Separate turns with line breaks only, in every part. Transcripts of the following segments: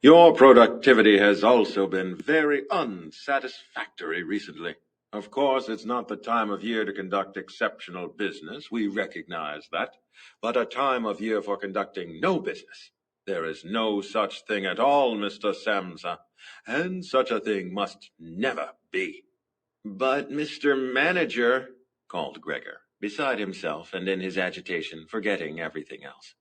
Your productivity has also been very unsatisfactory recently. Of course, it's not the time of year to conduct exceptional business. We recognize that. But a time of year for conducting no business. There is no such thing at all, Mr. Samsa, and such a thing must never be. But, Mr. Manager, called Gregor, beside himself and in his agitation forgetting everything else.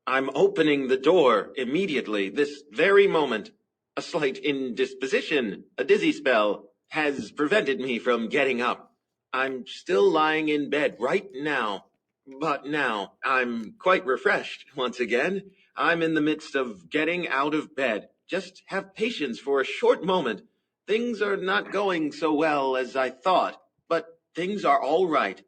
I'm opening the door immediately, this very moment. A slight indisposition, a dizzy spell, has prevented me from getting up. I'm still lying in bed right now. But now I'm quite refreshed once again. I'm in the midst of getting out of bed. Just have patience for a short moment. Things are not going so well as I thought, but things are all right.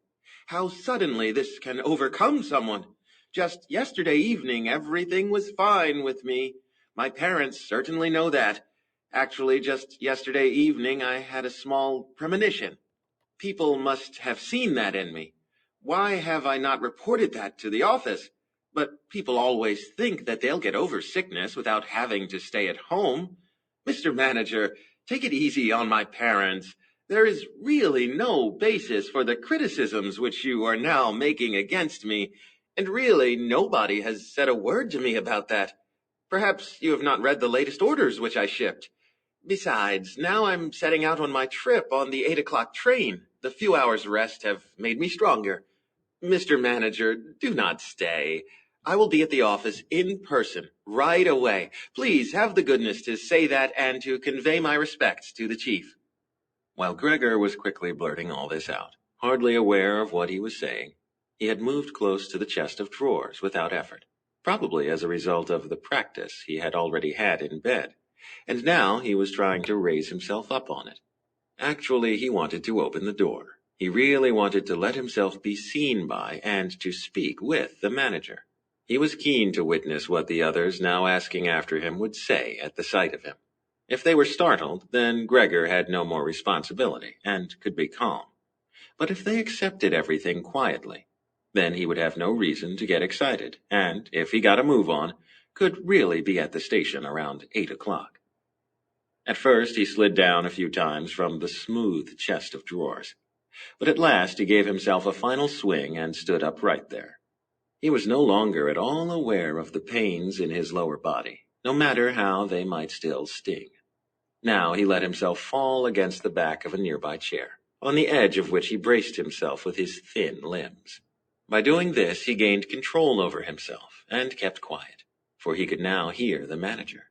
How suddenly this can overcome someone. Just yesterday evening, everything was fine with me. My parents certainly know that. Actually, just yesterday evening, I had a small premonition. People must have seen that in me. Why have I not reported that to the office? But people always think that they'll get over sickness without having to stay at home. Mr. Manager, take it easy on my parents. There is really no basis for the criticisms which you are now making against me, and really nobody has said a word to me about that. Perhaps you have not read the latest orders which I shipped. Besides, now I'm setting out on my trip on the 8 o'clock train. The few hours' rest have made me stronger. Mr. Manager, do not stay. I will be at the office in person right away. Please have the goodness to say that and to convey my respects to the chief. While Gregor was quickly blurting all this out, hardly aware of what he was saying, he had moved close to the chest of drawers without effort, probably as a result of the practice he had already had in bed, and now he was trying to raise himself up on it. Actually, he wanted to open the door. He really wanted to let himself be seen by and to speak with the manager. He was keen to witness what the others now asking after him would say at the sight of him. If they were startled, then Gregor had no more responsibility and could be calm. But if they accepted everything quietly, then he would have no reason to get excited, and if he got a move on, could really be at the station around 8 o'clock. At first he slid down a few times from the smooth chest of drawers, but at last he gave himself a final swing and stood upright there. He was no longer at all aware of the pains in his lower body, no matter how they might still sting. Now he let himself fall against the back of a nearby chair, on the edge of which he braced himself with his thin limbs. By doing this, he gained control over himself and kept quiet, for he could now hear the manager.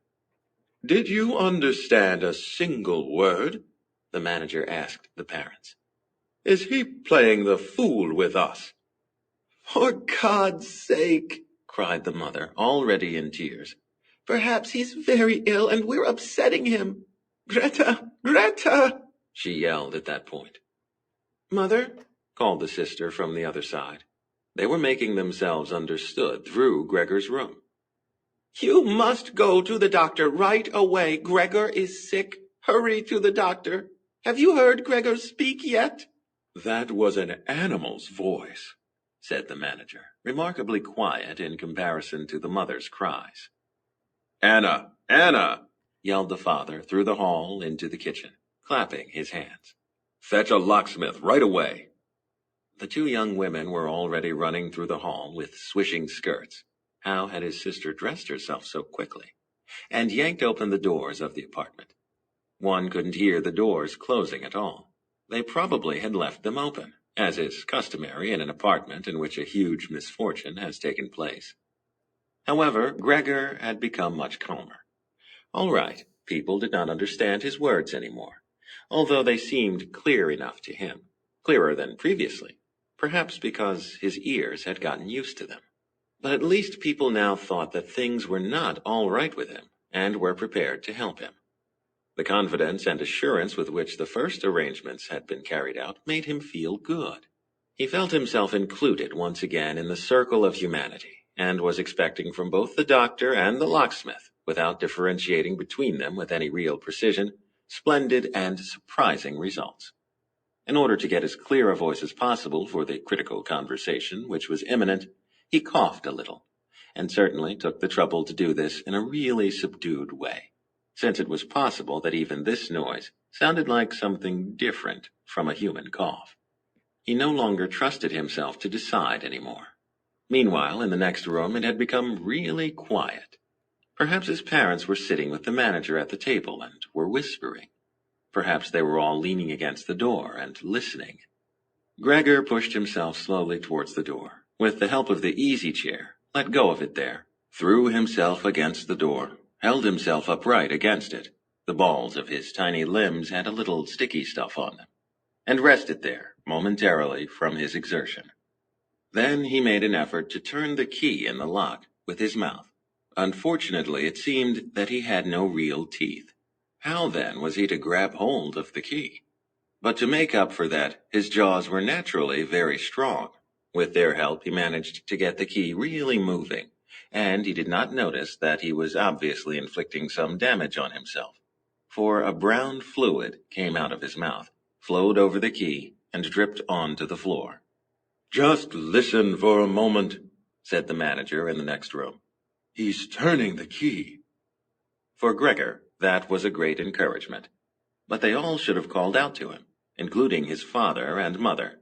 Did you understand a single word? The manager asked the parents. Is he playing the fool with us? For God's sake, cried the mother, already in tears. Perhaps he's very ill and we're upsetting him. Greta! Greta! She yelled at that point. Mother, called the sister from the other side. They were making themselves understood through Gregor's room. You must go to the doctor right away. Gregor is sick. Hurry to the doctor. Have you heard Gregor speak yet? That was an animal's voice, said the manager, remarkably quiet in comparison to the mother's cries. Anna! Anna! Yelled the father through the hall into the kitchen, clapping his hands. Fetch a locksmith right away. The two young women were already running through the hall with swishing skirts. How had his sister dressed herself so quickly? And yanked open the doors of the apartment. One couldn't hear the doors closing at all. They probably had left them open, as is customary in an apartment in which a huge misfortune has taken place. However, Gregor had become much calmer. All right, people did not understand his words anymore, although they seemed clear enough to him, clearer than previously, perhaps because his ears had gotten used to them. But at least people now thought that things were not all right with him, and were prepared to help him. The confidence and assurance with which the first arrangements had been carried out made him feel good. He felt himself included once again in the circle of humanity, and was expecting from both the doctor and the locksmith, without differentiating between them with any real precision, splendid and surprising results. In order to get as clear a voice as possible for the critical conversation which was imminent, he coughed a little, and certainly took the trouble to do this in a really subdued way, since it was possible that even this noise sounded like something different from a human cough. He no longer trusted himself to decide anymore. Meanwhile, in the next room, it had become really quiet. Perhaps his parents were sitting with the manager at the table and were whispering. Perhaps they were all leaning against the door and listening. Gregor pushed himself slowly towards the door. With the help of the easy chair, let go of it there, threw himself against the door, held himself upright against it. The balls of his tiny limbs had a little sticky stuff on them, and rested there momentarily from his exertion. Then he made an effort to turn the key in the lock with his mouth. Unfortunately, it seemed that he had no real teeth. How then was he to grab hold of the key? But to make up for that, his jaws were naturally very strong. With their help, he managed to get the key really moving, and he did not notice that he was obviously inflicting some damage on himself. For a brown fluid came out of his mouth, flowed over the key, and dripped onto the floor. "Just listen for a moment," said the manager in the next room. "He's turning the key." For Gregor, that was a great encouragement. But they all should have called out to him, including his father and mother.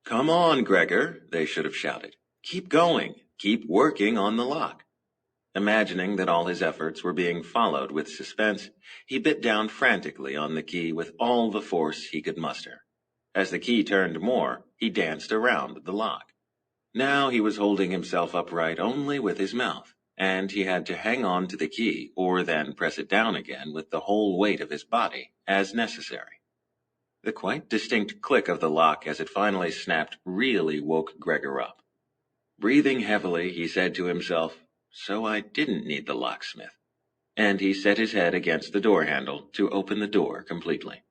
"Come on, Gregor," they should have shouted. "Keep going. Keep working on the lock." Imagining that all his efforts were being followed with suspense, he bit down frantically on the key with all the force he could muster. As the key turned more, he danced around the lock. Now he was holding himself upright only with his mouth, and he had to hang on to the key or then press it down again with the whole weight of his body, as necessary. The quite distinct click of the lock as it finally snapped really woke Gregor up. Breathing heavily, he said to himself, "So I didn't need the locksmith." And he set his head against the door handle to open the door completely.